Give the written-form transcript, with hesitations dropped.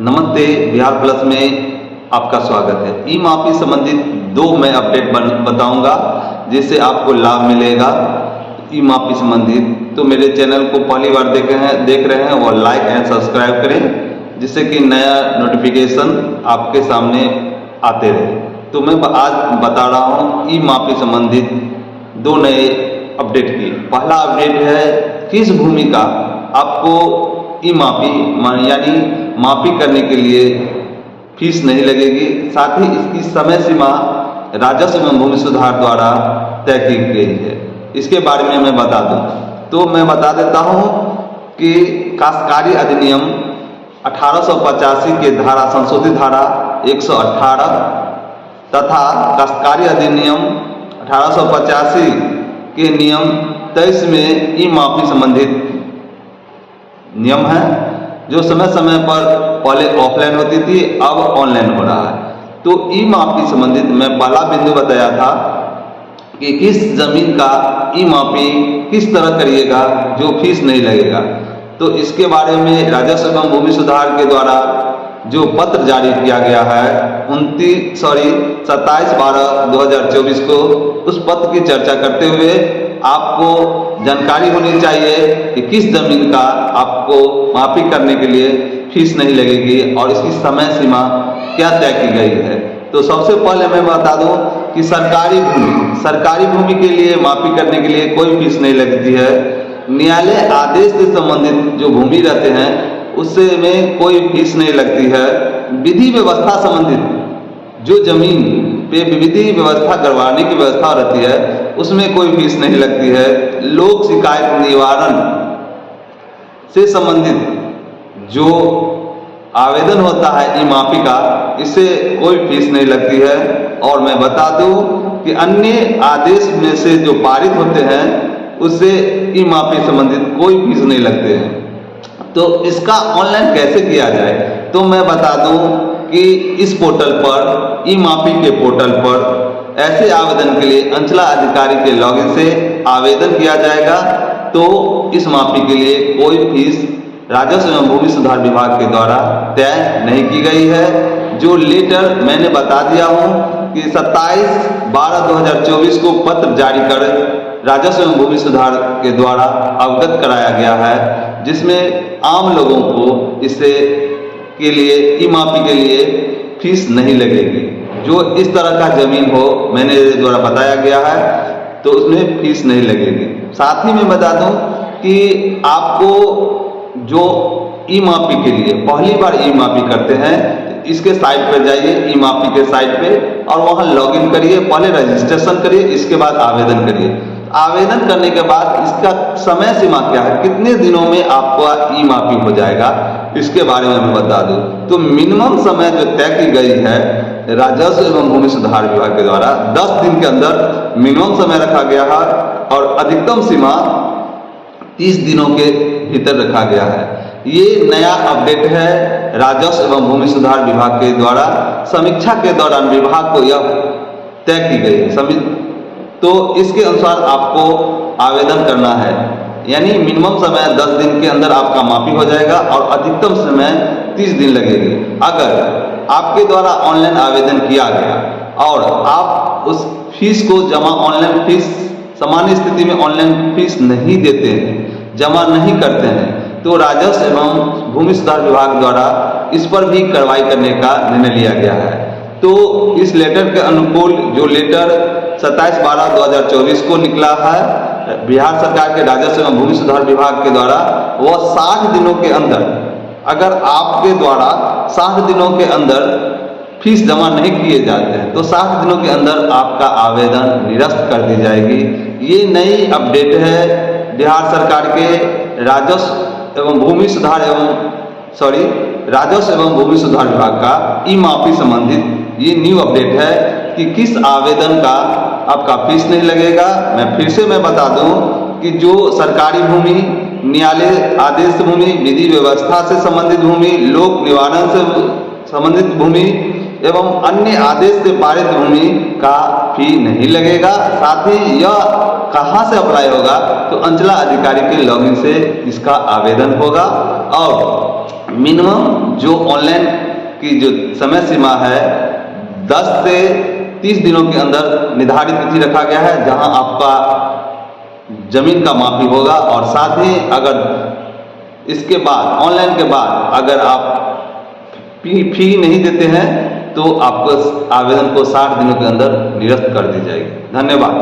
नमस्ते, बिहार प्लस में आपका स्वागत है। ई माफी संबंधित दो मैं अपडेट बताऊंगा जिससे आपको लाभ मिलेगा। ई माफी संबंधित तो मेरे चैनल को पहली बार देख रहे हैं वो लाइक एंड सब्सक्राइब करें जिससे कि नया नोटिफिकेशन आपके सामने आते रहे। तो मैं आज बता रहा हूँ ई माफी संबंधित दो नए अपडेट की। पहला अपडेट है किस भूमि का आपको ई माफी यानी माफी करने के लिए फीस नहीं लगेगी, साथ ही इसकी समय सीमा राजस्व एवं भूमि सुधार द्वारा तय की गई है। इसके बारे में मैं बता दूं तो मैं बता देता हूं कि काश्तकारी अधिनियम 1885 के धारा संशोधित धारा 118 तथा काश्तकारी अधिनियम 1885 के नियम 23 में ई माफी संबंधित नियम है जो समय समय पर पहले ऑफलाइन होती थी, अब ऑनलाइन हो रहा है। तो ई माफी संबंधित मैं पहला बिंदु बताया था कि किस जमीन का ई माफी किस तरह करिएगा जो फीस नहीं लगेगा। तो इसके बारे में राजस्व एवं भूमि सुधार के द्वारा जो पत्र जारी किया गया है 27/12/2024 को, उस पत्र की चर्चा करते हुए आपको जानकारी होनी चाहिए कि किस जमीन का आपको माफी करने के लिए फीस नहीं लगेगी और इसकी समय सीमा क्या तय की गई है। तो सबसे पहले मैं बता दूं कि सरकारी भूमि के लिए माफी करने के लिए कोई फीस नहीं लगती है। न्यायालय आदेश से संबंधित जो भूमि रहते हैं उससे में कोई फीस नहीं लगती है। विधि व्यवस्था संबंधित जो जमीन पे विधि व्यवस्था करवाने की व्यवस्था रहती है उसमें कोई फीस नहीं लगती है। लोक शिकायत निवारण से संबंधित जो आवेदन होता है ई माफी का, इससे कोई फीस नहीं लगती है। और मैं बता दूं कि अन्य आदेश में से जो पारित होते हैं उससे ई माफी संबंधित कोई फीस नहीं लगते हैं। तो इसका ऑनलाइन कैसे किया जाए तो मैं बता दूं कि इस पोर्टल पर ई माफी के पोर्टल पर ऐसे आवेदन के लिए अंचला अधिकारी के लॉगिन से आवेदन किया जाएगा। तो इस माफी के लिए कोई फीस राजस्व एवं भूमि सुधार विभाग के द्वारा तय नहीं की गई है। जो लेटर मैंने बता दिया हूं कि 27/12/2024 को पत्र जारी कर राजस्व एवं भूमि सुधार के द्वारा अवगत कराया गया है, जिसमें आम लोगों को इससे के लिए ई माफी के लिए फीस नहीं लगेगी। जो इस तरह का जमीन हो मैंने द्वारा बताया गया है तो उसमें फीस नहीं लगेगी। साथ ही मैं बता दूं कि आपको जो ई माफी के लिए पहली बार ई माफी करते हैं इसके साइट पर जाइए, ई माफी के साइट पे, और वहां लॉगिन करिए, पहले रजिस्ट्रेशन करिए, इसके बाद आवेदन करिए। आवेदन करने के बाद इसका समय सीमा क्या है, कितने दिनों में आपका ई माफी हो जाएगा, इसके बारे में मैं बता दूं तो मिनिमम समय जो तय की गई है राजस्व एवं भूमि सुधार विभाग के द्वारा 10 दिन के अंदर मिनिमम समय रखा गया है और अधिकतम सीमा 30 दिनों के भीतर रखा गया है। ये नया अपडेट है राजस्व एवं भूमि सुधार विभाग के द्वारा। समीक्षा के दौरान विभाग को यह तय की गई तो इसके अनुसार आपको आवेदन करना है, यानी मिनिमम समय 10 दिन के अंदर आपका माफी हो जाएगा और अधिकतम समय 30 दिन लगेगी। अगर आपके द्वारा ऑनलाइन आवेदन किया गया और आप उस फीस को ऑनलाइन फीस सामान्य स्थिति में ऑनलाइन फीस नहीं देते हैं, जमा नहीं करते हैं, तो राजस्व एवं भूमि सुधार विभाग द्वारा इस पर भी कार्रवाई करने का निर्णय लिया गया है। तो इस लेटर के अनुकूल जो लेटर 27/12/2024 को निकला है बिहार सरकार के राजस्व एवं भूमि सुधार विभाग के द्वारा, वह 60 दिनों के अंदर, अगर आपके द्वारा 60 दिनों के अंदर फीस जमा नहीं किए जाते हैं तो 60 दिनों के अंदर आपका आवेदन निरस्त कर दी जाएगी। ये नई अपडेट है बिहार सरकार के राजस्व एवं भूमि सुधार विभाग का ई माफी संबंधित ये न्यू अपडेट है कि किस आवेदन का आपका फीस नहीं लगेगा। मैं फिर से बता दूं कि जो सरकारी भूमि, न्यायालय आदेश भूमि, विधि व्यवस्था से संबंधित भूमि, लोक निवारण से संबंधित भूमि एवं अन्य आदेश से पारित भूमि का फी नहीं लगेगा। साथ ही यह कहां से अप्लाई होगा तो अंचला अधिकारी के लॉगिन से इसका आवेदन होगा और मिनिमम जो ऑनलाइन की जो समय सीमा है 10 से 30 दिनों के अंदर निर्धारित तिथि रखा गया है, जहां आपका जमीन का माफी होगा। और साथ ही अगर इसके बाद ऑनलाइन के बाद अगर आप फी नहीं देते हैं तो आपको आवेदन को 60 दिनों के अंदर निरस्त कर दी जाएगी। धन्यवाद।